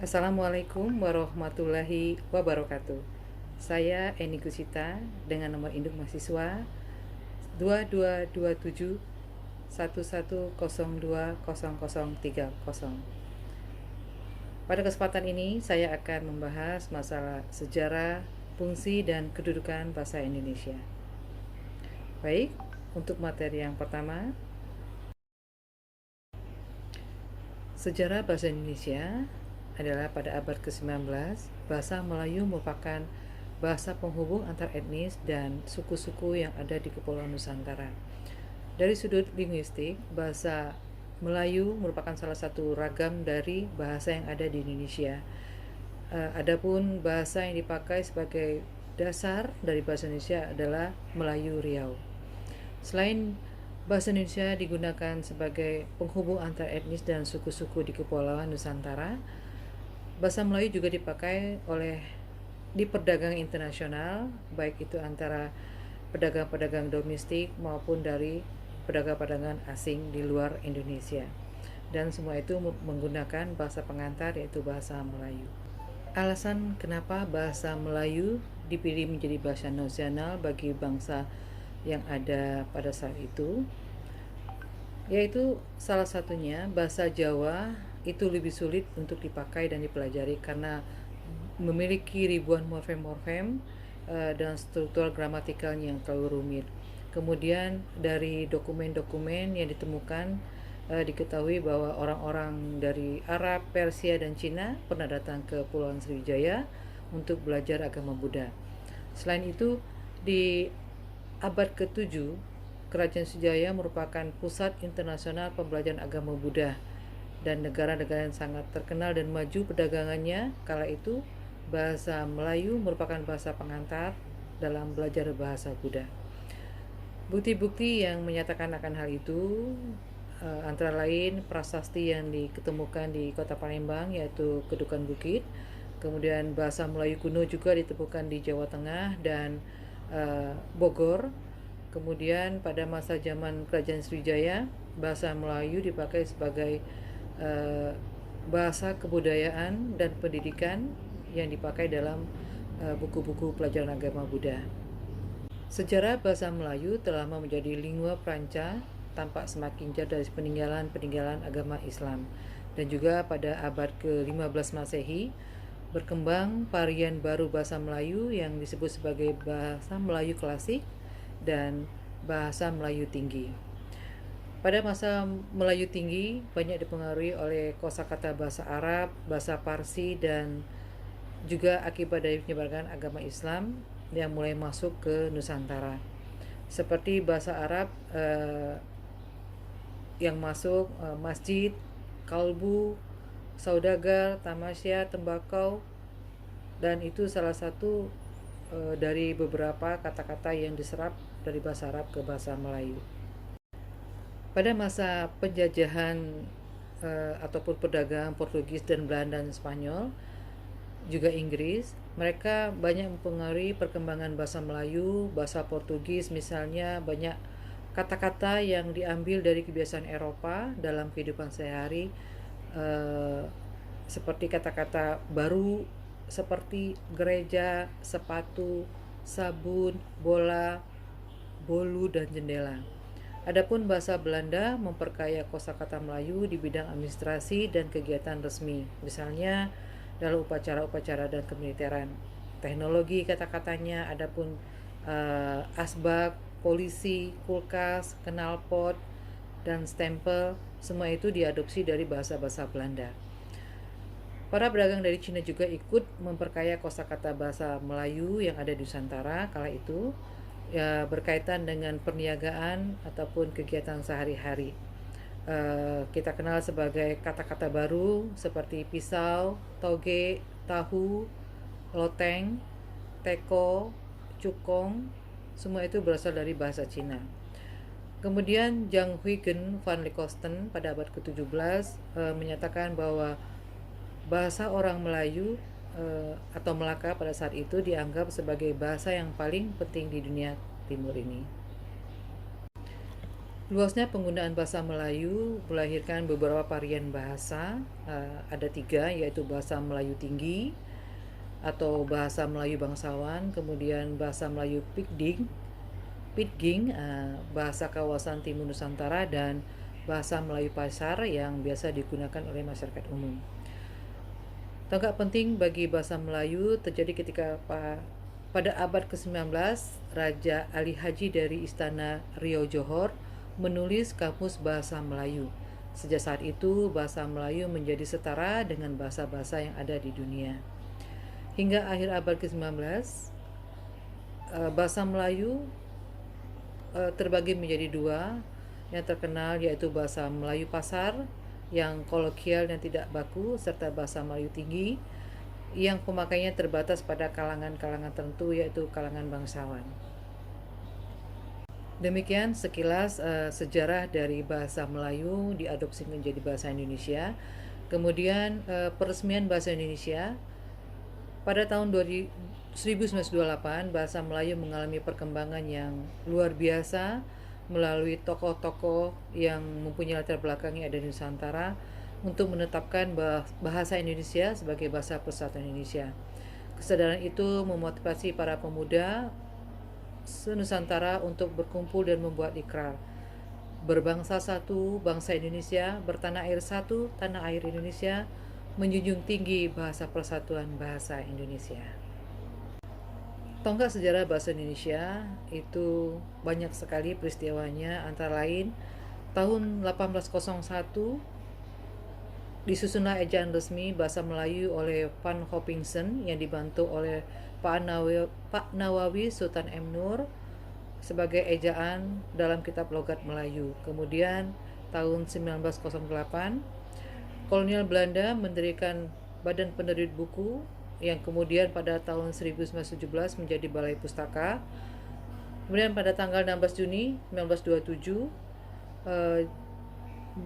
Assalamualaikum warahmatullahi wabarakatuh. Saya Eni Gusita dengan nomor induk mahasiswa 222711020030. Pada kesempatan ini saya akan membahas masalah sejarah, fungsi dan kedudukan bahasa Indonesia. Baik, untuk materi yang pertama, sejarah bahasa Indonesia adalah pada abad ke-19, bahasa Melayu merupakan bahasa penghubung antar etnis dan suku-suku yang ada di Kepulauan Nusantara. Dari sudut linguistik, bahasa Melayu merupakan salah satu ragam dari bahasa yang ada di Indonesia. Adapun bahasa yang dipakai sebagai dasar dari bahasa Indonesia adalah Melayu Riau. Selain bahasa Indonesia digunakan sebagai penghubung antar etnis dan suku-suku di Kepulauan Nusantara, bahasa Melayu juga dipakai di perdagangan internasional, baik itu antara pedagang-pedagang domestik maupun dari pedagang-pedagang asing di luar Indonesia. Dan semua itu menggunakan bahasa pengantar, yaitu bahasa Melayu. Alasan kenapa bahasa Melayu dipilih menjadi bahasa nasional bagi bangsa yang ada pada saat itu, yaitu salah satunya bahasa Jawa itu lebih sulit untuk dipakai dan dipelajari karena memiliki ribuan morfem-morfem dan struktur gramatikalnya yang terlalu rumit. Kemudian dari dokumen-dokumen yang ditemukan diketahui bahwa orang-orang dari Arab, Persia, dan Cina pernah datang ke Kepulauan Sriwijaya untuk belajar agama Buddha. Selain itu, di abad ke-7, Kerajaan Sriwijaya merupakan pusat internasional pembelajaran agama Buddha dan negara-negara yang sangat terkenal dan maju perdagangannya kala itu bahasa Melayu merupakan bahasa pengantar dalam belajar bahasa Buddha. Bukti-bukti yang menyatakan akan hal itu antara lain prasasti yang diketemukan di kota Palembang, yaitu Kedukan Bukit. Kemudian bahasa Melayu kuno juga ditemukan di Jawa Tengah dan Bogor. Kemudian pada masa zaman Kerajaan Sriwijaya, bahasa Melayu dipakai sebagai bahasa kebudayaan dan pendidikan yang dipakai dalam buku-buku pelajaran agama Buddha. Sejarah bahasa Melayu telah lama menjadi lingua franca, tampak semakin jauh dari peninggalan-peninggalan agama Islam. Dan juga pada abad ke-15 Masehi, berkembang varian baru bahasa Melayu yang disebut sebagai bahasa Melayu klasik dan bahasa Melayu tinggi. Pada masa Melayu tinggi banyak dipengaruhi oleh kosakata bahasa Arab, bahasa Parsi, dan juga akibat dari penyebaran agama Islam yang mulai masuk ke Nusantara. Seperti bahasa Arab yang masuk masjid, kalbu, saudagar, tamasya, tembakau, dan itu salah satu dari beberapa kata-kata yang diserap dari bahasa Arab ke bahasa Melayu. Pada masa penjajahan ataupun perdagangan Portugis dan Belanda dan Spanyol, juga Inggris, mereka banyak mempengaruhi perkembangan bahasa Melayu, bahasa Portugis misalnya, banyak kata-kata yang diambil dari kebiasaan Eropa dalam kehidupan sehari-hari, seperti kata-kata baru seperti gereja, sepatu, sabun, bola, bolu, dan jendela. Adapun bahasa Belanda memperkaya kosakata Melayu di bidang administrasi dan kegiatan resmi, misalnya dalam upacara-upacara dan kemiliteran. Teknologi kata-katanya adapun asbak, polisi, kulkas, knalpot, dan stempel, semua itu diadopsi dari bahasa-bahasa Belanda. Para pedagang dari Cina juga ikut memperkaya kosakata bahasa Melayu yang ada di Nusantara kala itu, ya, berkaitan dengan perniagaan ataupun kegiatan sehari-hari. Kita kenal sebagai kata-kata baru seperti pisau, toge, tahu, loteng, teko, cukong, semua itu berasal dari bahasa Cina. Kemudian Jan Huygens van Leeuwenhoek pada abad ke-17 menyatakan bahwa bahasa orang Melayu atau Melaka pada saat itu dianggap sebagai bahasa yang paling penting di dunia timur ini. Luasnya penggunaan bahasa Melayu melahirkan beberapa varian bahasa. Ada 3, yaitu bahasa Melayu tinggi atau bahasa Melayu bangsawan, kemudian bahasa Melayu Pitging, bahasa kawasan Timur Nusantara, dan bahasa Melayu pasar yang biasa digunakan oleh masyarakat umum. Tonggak penting bagi bahasa Melayu terjadi ketika pada abad ke-19, Raja Ali Haji dari Istana Riau Johor menulis kamus bahasa Melayu. Sejak saat itu, bahasa Melayu menjadi setara dengan bahasa-bahasa yang ada di dunia. Hingga akhir abad ke-19, bahasa Melayu terbagi menjadi 2. Yang terkenal yaitu bahasa Melayu pasar yang kolokial dan tidak baku, serta bahasa Melayu tinggi yang pemakaiannya terbatas pada kalangan-kalangan tertentu, yaitu kalangan bangsawan. Demikian sekilas sejarah dari bahasa Melayu diadopsi menjadi bahasa Indonesia. Kemudian peresmian bahasa Indonesia pada tahun 1928, bahasa Melayu mengalami perkembangan yang luar biasa melalui tokoh-tokoh yang mempunyai latar belakang yang ada di Nusantara untuk menetapkan bahasa Indonesia sebagai bahasa persatuan Indonesia. Kesadaran itu memotivasi para pemuda se-Nusantara untuk berkumpul dan membuat ikrar. Berbangsa satu, bangsa Indonesia, bertanah air satu, tanah air Indonesia, menjunjung tinggi bahasa persatuan bahasa Indonesia. Tonggak sejarah bahasa Indonesia itu banyak sekali peristiwanya, antara lain tahun 1801 disusunlah ejaan resmi bahasa Melayu oleh Van Hopkinson yang dibantu oleh Pak Nawawi Sultan M. Nur sebagai ejaan dalam kitab logat Melayu. Kemudian tahun 1908 kolonial Belanda mendirikan Badan Penerbit Buku yang kemudian pada tahun 1917 menjadi Balai Pustaka. Kemudian pada tanggal 16 Juni 1927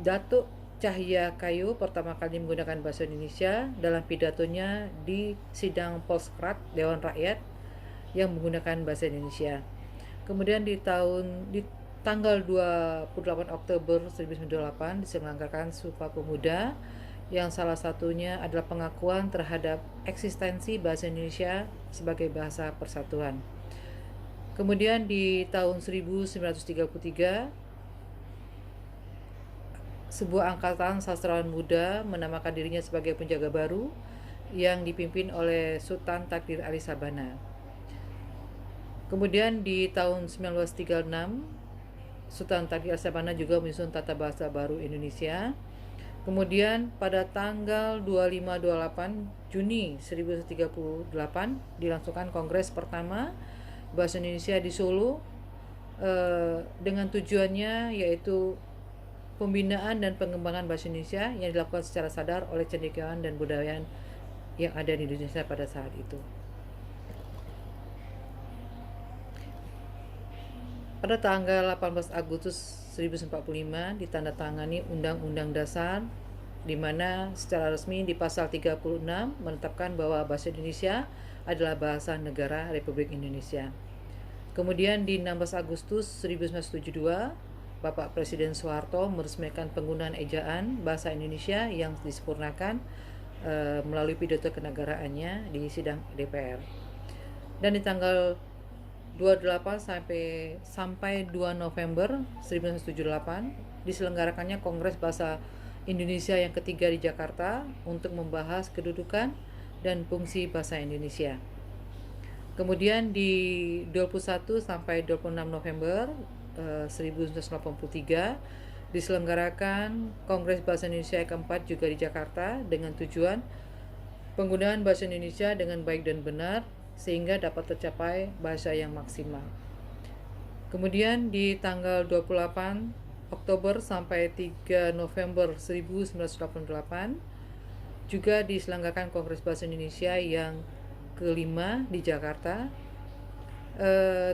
Datuk Cahya Kayu pertama kali menggunakan bahasa Indonesia dalam pidatonya di sidang Polskrat Dewan Rakyat yang menggunakan bahasa Indonesia. Kemudian di tanggal 28 Oktober 1998 diselenggarakan Sumpah Pemuda yang salah satunya adalah pengakuan terhadap eksistensi bahasa Indonesia sebagai bahasa persatuan. Kemudian di tahun 1933 sebuah angkatan sastrawan muda menamakan dirinya sebagai penjaga baru yang dipimpin oleh Sultan Takdir Ali Sabana. Kemudian di tahun 1936 Sultan Takdir Ali Sabana juga menyusun tata bahasa baru Indonesia. Kemudian pada tanggal 25-28 Juni 1938 dilangsungkan kongres pertama bahasa Indonesia di Solo dengan tujuannya yaitu pembinaan dan pengembangan bahasa Indonesia yang dilakukan secara sadar oleh cendekiawan dan budayawan yang ada di Indonesia pada saat itu. Pada tanggal 18 Agustus 1945 ditandatangani Undang-Undang Dasar di mana secara resmi di pasal 36 menetapkan bahwa bahasa Indonesia adalah bahasa negara Republik Indonesia. Kemudian di 16 Agustus 1972 Bapak Presiden Soeharto meresmikan penggunaan ejaan bahasa Indonesia yang disempurnakan melalui pidato kenegaraannya di sidang DPR. Dan di tanggal 28 sampai 2 November 1978 diselenggarakannya Kongres Bahasa Indonesia yang ketiga di Jakarta untuk membahas kedudukan dan fungsi bahasa Indonesia. Kemudian di 21 sampai 26 November 1983 diselenggarakan Kongres Bahasa Indonesia yang keempat juga di Jakarta dengan tujuan penggunaan bahasa Indonesia dengan baik dan benar sehingga dapat tercapai bahasa yang maksimal. Kemudian di tanggal 28 Oktober sampai 3 November 1988 juga diselenggarakan Kongres Bahasa Indonesia yang kelima di Jakarta.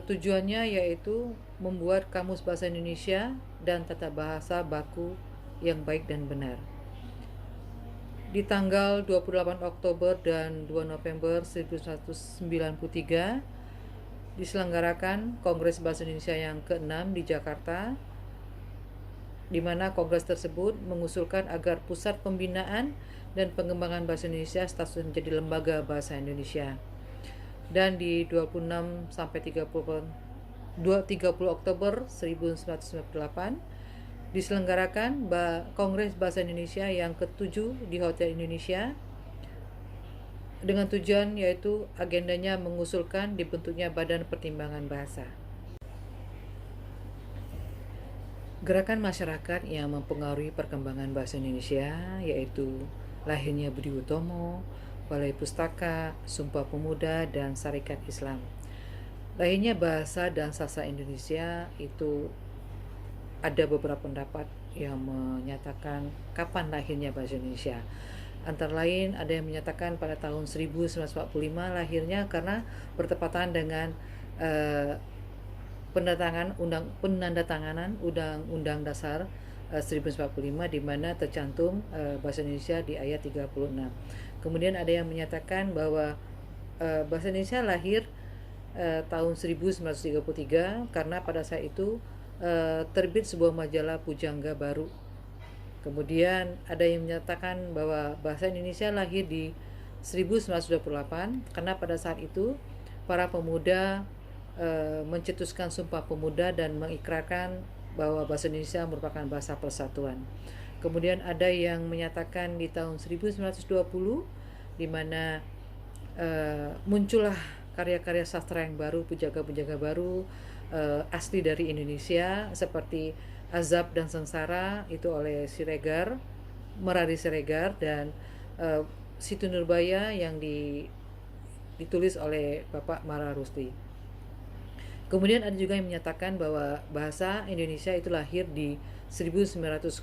Tujuannya yaitu membuat kamus bahasa Indonesia dan tata bahasa baku yang baik dan benar. Di tanggal 28 Oktober dan 2 November 1993 diselenggarakan Kongres Bahasa Indonesia yang ke-6 di Jakarta di mana kongres tersebut mengusulkan agar pusat pembinaan dan pengembangan bahasa Indonesia status menjadi lembaga bahasa Indonesia. Dan di 26 sampai 30 Oktober 1998 diselenggarakan Kongres Bahasa Indonesia yang ke-7 di Hotel Indonesia dengan tujuan yaitu agendanya mengusulkan dibentuknya Badan Pertimbangan Bahasa. Gerakan masyarakat yang mempengaruhi perkembangan bahasa Indonesia yaitu lahirnya Budi Utomo, Balai Pustaka, Sumpah Pemuda, dan Sarekat Islam. Lahirnya bahasa dan sastra Indonesia itu ada beberapa pendapat yang menyatakan kapan lahirnya bahasa Indonesia. Antara lain ada yang menyatakan pada tahun 1945 lahirnya karena bertepatan dengan penandatanganan Undang-Undang Dasar 1945 di mana tercantum bahasa Indonesia di ayat 36. Kemudian ada yang menyatakan bahwa bahasa Indonesia lahir tahun 1933 karena pada saat itu terbit sebuah majalah pujangga baru. Kemudian ada yang menyatakan bahwa bahasa Indonesia lahir di 1928 karena pada saat itu para pemuda mencetuskan Sumpah Pemuda dan mengikrarkan bahwa bahasa Indonesia merupakan bahasa persatuan. Kemudian ada yang menyatakan di tahun 1920 di mana muncullah karya-karya sastra yang baru, pujangga-pujangga baru asli dari Indonesia seperti Azab dan Sengsara itu oleh Siregar, Merari Siregar, dan Situ Nurbaya yang ditulis oleh Bapak Mara Rusdi. Kemudian ada juga yang menyatakan bahwa bahasa Indonesia itu lahir di 1908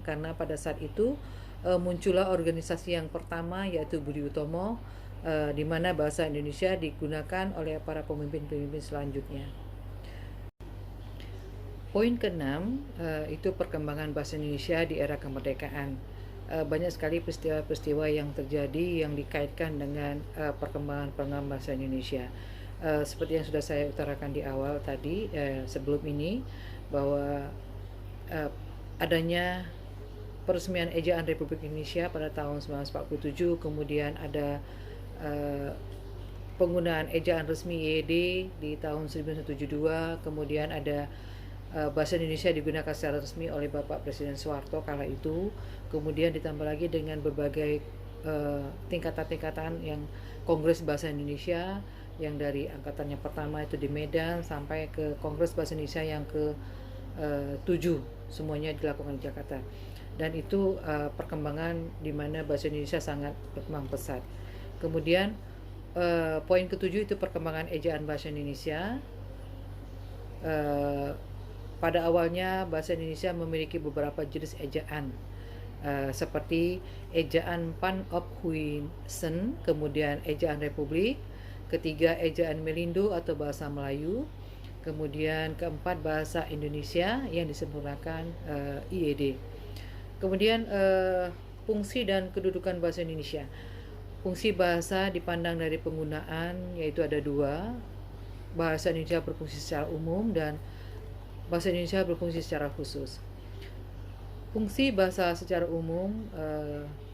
karena pada saat itu muncullah organisasi yang pertama yaitu Budi Utomo, di mana bahasa Indonesia digunakan oleh para pemimpin-pemimpin selanjutnya. Poin ke-6 itu perkembangan bahasa Indonesia di era kemerdekaan. Banyak sekali peristiwa-peristiwa yang terjadi yang dikaitkan dengan perkembangan bahasa Indonesia. Seperti yang sudah saya utarakan di awal tadi sebelum ini bahwa adanya peresmian ejaan Republik Indonesia pada tahun 1947, kemudian ada penggunaan ejaan resmi YD di tahun 1972, kemudian ada bahasa Indonesia digunakan secara resmi oleh Bapak Presiden Soeharto kala itu, kemudian ditambah lagi dengan berbagai tingkatan-tingkatan yang Kongres Bahasa Indonesia yang dari angkatan yang pertama itu di Medan sampai ke Kongres Bahasa Indonesia yang ke-7 semuanya dilakukan di Jakarta, dan itu perkembangan di mana bahasa Indonesia sangat berkembang pesat. Kemudian poin ke-7 itu perkembangan ejaan bahasa Indonesia. Pada awalnya bahasa Indonesia memiliki beberapa jenis ejaan seperti ejaan Panophuisen, kemudian ejaan Republik, ketiga ejaan Melindo atau bahasa Melayu, kemudian keempat bahasa Indonesia yang disempurnakan IED. Kemudian fungsi dan kedudukan bahasa Indonesia. Fungsi bahasa dipandang dari penggunaan yaitu ada dua. Bahasa Indonesia berfungsi secara umum dan bahasa Indonesia berfungsi secara khusus. Fungsi bahasa secara umum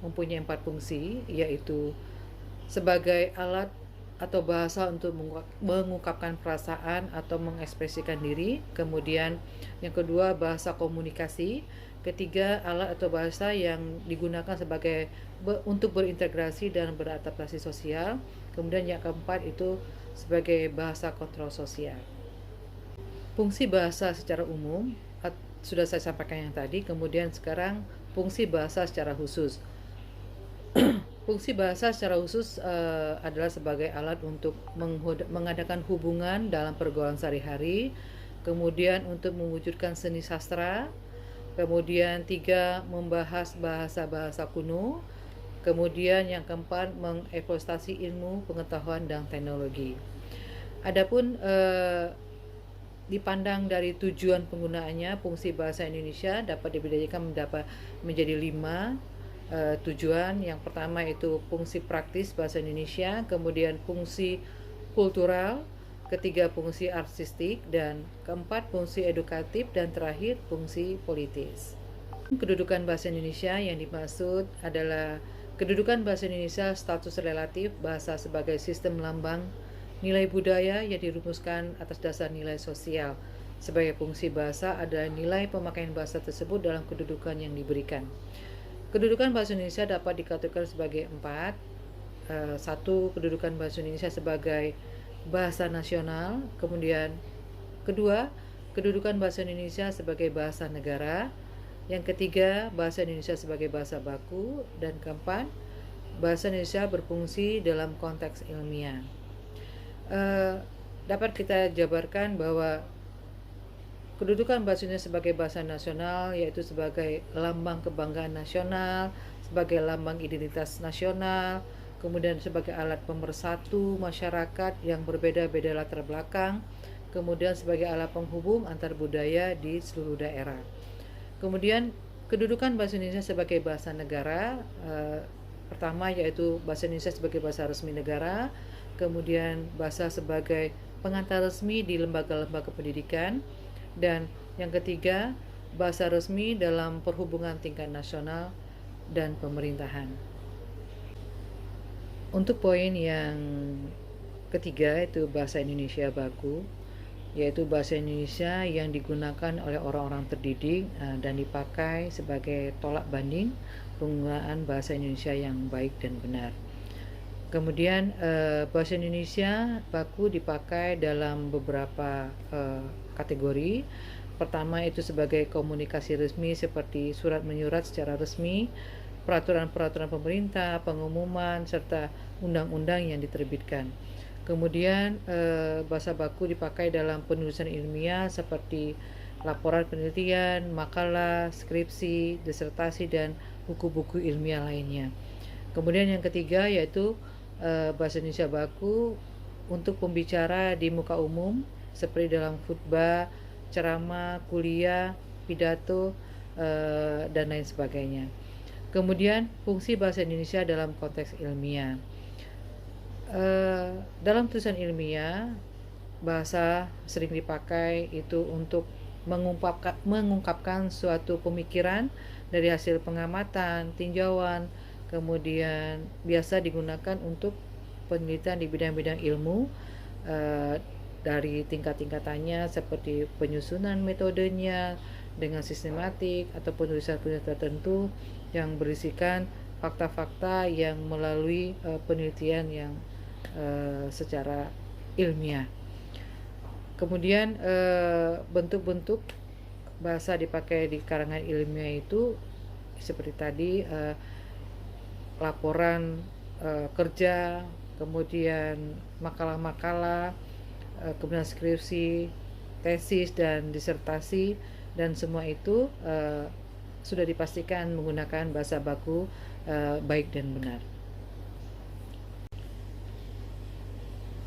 mempunyai 4 fungsi, yaitu sebagai alat atau bahasa untuk mengungkapkan perasaan atau mengekspresikan diri. Kemudian yang kedua bahasa komunikasi. Ketiga alat atau bahasa yang digunakan sebagai untuk berintegrasi dan beradaptasi sosial. Kemudian yang keempat itu sebagai bahasa kontrol sosial. Fungsi bahasa secara umum sudah saya sampaikan yang tadi. Kemudian sekarang fungsi bahasa secara khusus. Fungsi bahasa secara khusus adalah sebagai alat untuk mengadakan hubungan dalam pergaulan sehari-hari, kemudian untuk mewujudkan seni sastra, kemudian 3 membahas bahasa-bahasa kuno, kemudian yang keempat mengeksploitasi ilmu, pengetahuan, dan teknologi. Adapun dipandang dari tujuan penggunaannya, fungsi bahasa Indonesia dapat dibedakan menjadi 5 tujuan. Yang pertama itu fungsi praktis bahasa Indonesia, kemudian fungsi kultural, ketiga fungsi artistik, dan keempat fungsi edukatif, dan terakhir fungsi politis. Kedudukan bahasa Indonesia yang dimaksud adalah kedudukan bahasa Indonesia status relatif bahasa sebagai sistem lambang nilai budaya yang dirumuskan atas dasar nilai sosial. Sebagai fungsi bahasa adalah nilai pemakaian bahasa tersebut dalam kedudukan yang diberikan. Kedudukan bahasa Indonesia dapat dikategorikan sebagai empat. Satu, kedudukan bahasa Indonesia sebagai bahasa nasional. Kemudian kedua, kedudukan bahasa Indonesia sebagai bahasa negara. Yang ketiga, bahasa Indonesia sebagai bahasa baku. Dan keempat, bahasa Indonesia berfungsi dalam konteks ilmiah. Dapat kita jabarkan bahwa kedudukan bahasa Indonesia sebagai bahasa nasional yaitu sebagai lambang kebanggaan nasional, sebagai lambang identitas nasional, kemudian sebagai alat pemersatu masyarakat yang berbeda-beda latar belakang, kemudian sebagai alat penghubung antar budaya di seluruh daerah. Kemudian kedudukan bahasa Indonesia sebagai bahasa negara, pertama yaitu bahasa Indonesia sebagai bahasa resmi negara, kemudian bahasa sebagai pengantar resmi di lembaga-lembaga pendidikan, dan yang ketiga bahasa resmi dalam perhubungan tingkat nasional dan pemerintahan. Untuk poin yang ketiga itu bahasa Indonesia baku, yaitu bahasa Indonesia yang digunakan oleh orang-orang terdidik dan dipakai sebagai tolak banding penggunaan bahasa Indonesia yang baik dan benar. Kemudian bahasa Indonesia baku dipakai dalam beberapa kategori. Pertama itu sebagai komunikasi resmi seperti surat menyurat secara resmi, peraturan-peraturan pemerintah, pengumuman, serta undang-undang yang diterbitkan. Kemudian bahasa baku dipakai dalam penulisan ilmiah seperti laporan penelitian, makalah, skripsi, disertasi, dan buku-buku ilmiah lainnya. Kemudian yang ketiga yaitu bahasa Indonesia baku untuk pembicara di muka umum seperti dalam khutbah, ceramah, kuliah, pidato, dan lain sebagainya. Kemudian fungsi bahasa Indonesia dalam konteks ilmiah. Dalam tulisan ilmiah, bahasa sering dipakai itu untuk mengungkapkan suatu pemikiran dari hasil pengamatan, tinjauan, kemudian biasa digunakan untuk penelitian di bidang-bidang ilmu dari tingkat-tingkatannya seperti penyusunan metodenya dengan sistematik atau penulisan-penulisan tertentu yang berisikan fakta-fakta yang melalui penelitian yang secara ilmiah. Kemudian bentuk-bentuk bahasa dipakai di karangan ilmiah itu seperti tadi laporan kerja, kemudian makalah-makalah, kemudian skripsi, tesis, dan disertasi, dan semua itu sudah dipastikan menggunakan bahasa baku baik dan benar.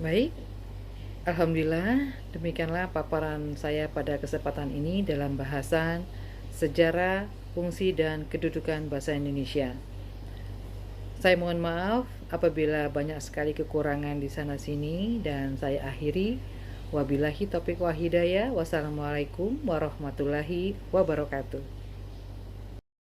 Baik, alhamdulillah demikianlah paparan saya pada kesempatan ini dalam bahasan sejarah, fungsi, dan kedudukan bahasa Indonesia. Saya mohon maaf apabila banyak sekali kekurangan di sana sini, dan saya akhiri. Wabillahi taufiq wa hidayah. Wassalamualaikum warahmatullahi wabarakatuh.